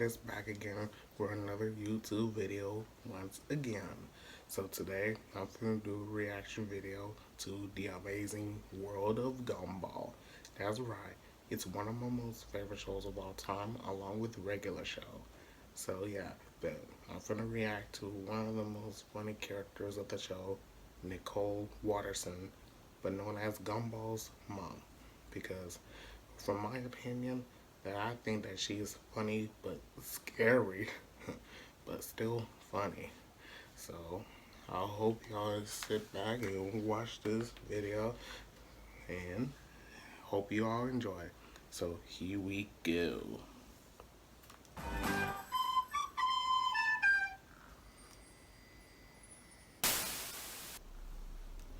guys back again for another YouTube video once again. So today I'm going to do a reaction video to The Amazing World of Gumball. That's right, it's one of my most favorite shows of all time along with regular show. So yeah, but I'm going to react to one of the most funny characters of the show, Nicole Watterson, but known as Gumball's mom, because from my opinion, that I think that she's funny but scary, but still funny. So I hope y'all sit back and watch this video, and hope you all enjoy. So here we go.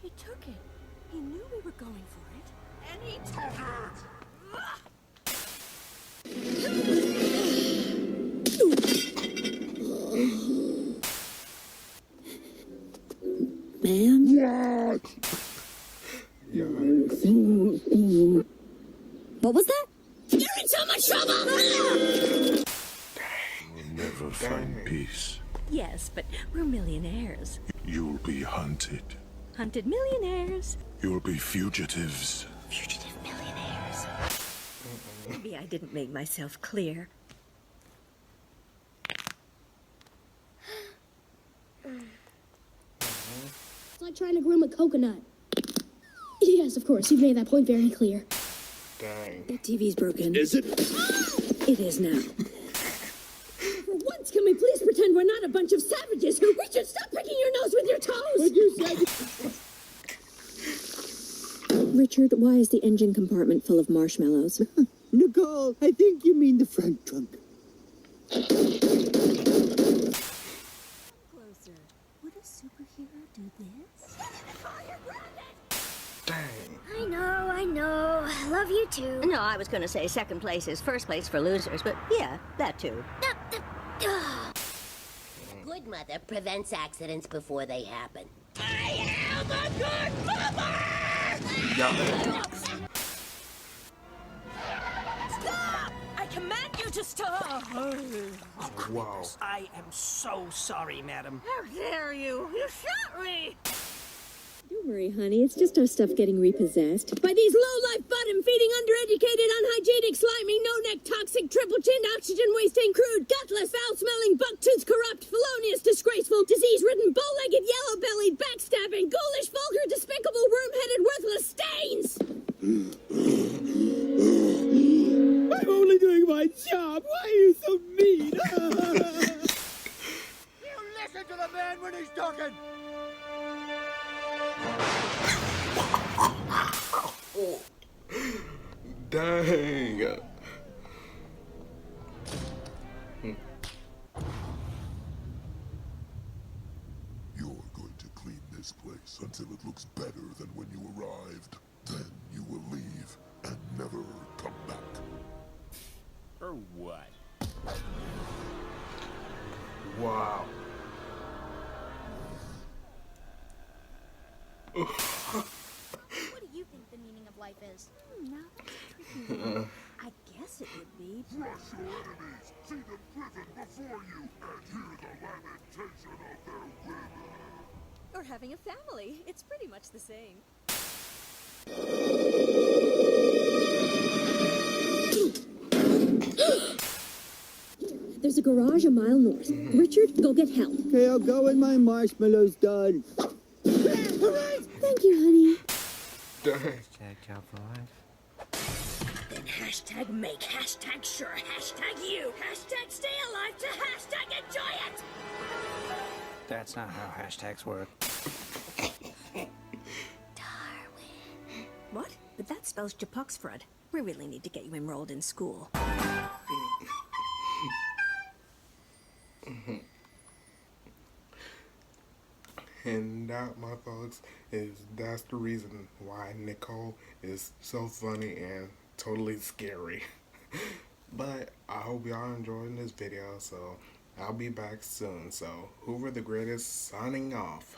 He took it. He knew we were going for it. And he took it! Man? What was that? You're in so much trouble! You'll never find peace. Yes, but we're millionaires. You'll be hunted. Hunted millionaires. You'll be fugitives. Fugitive millionaires. Maybe I didn't make myself clear. It's like trying to groom a coconut. Yes, of course, you've made that point very clear. Dang. The TV's broken. Is it? It is now. For once, can we please pretend we're not a bunch of savages? Richard, stop picking your nose with your toes! What you said? Richard, why is the engine compartment full of marshmallows? Nicole, I think you mean the front trunk. Closer. Would a superhero do this? Dang. I know. Love you too. No, I was going to say second place is first place for losers, but yeah, that too. Good mother prevents accidents before they happen. I am a good mother! Stop! I command you to stop! Wow. I am so sorry, madam. How dare you! You shot me! Don't worry, honey. It's just our stuff getting repossessed. By these low-life, bottom-feeding, undereducated, unhygienic, slimy, no-neck, toxic, triple-chinned, oxygen-wasting, crude, gutless, foul-smelling, buck-toothed, corrupt, felonious, disgraceful, disease-ridden, bow-legged, yellow-bellied, backstabbing, ghoulish, vulgar, despicable, worm-headed, worthless stains! I'm only doing my job. Why are you so mean? You listen to the man when he's talking! Dang. You're going to clean this place until it looks better than when you arrived. Then you will leave and never come back. Or what? Wow. What do you think the meaning of life is? Now that's a tricky one. I guess it would be. Crush your enemies, see them driven before you, and hear the lamentation of their women. Or having a family. It's pretty much the same. There's a garage a mile north. Richard, go get help. Okay, I'll go when my marshmallow's done. Thank you, honey. Dang. Then hashtag make, hashtag sure, hashtag you, hashtag stay alive to hashtag enjoy it! That's not how hashtags work. Darwin. What? But that spells Japoxfrud. We really need to get you enrolled in school. And that, my folks, that's the reason why Nicole is so funny and totally scary. But I hope y'all enjoying this video, so I'll be back soon. So Hoover the Greatest signing off.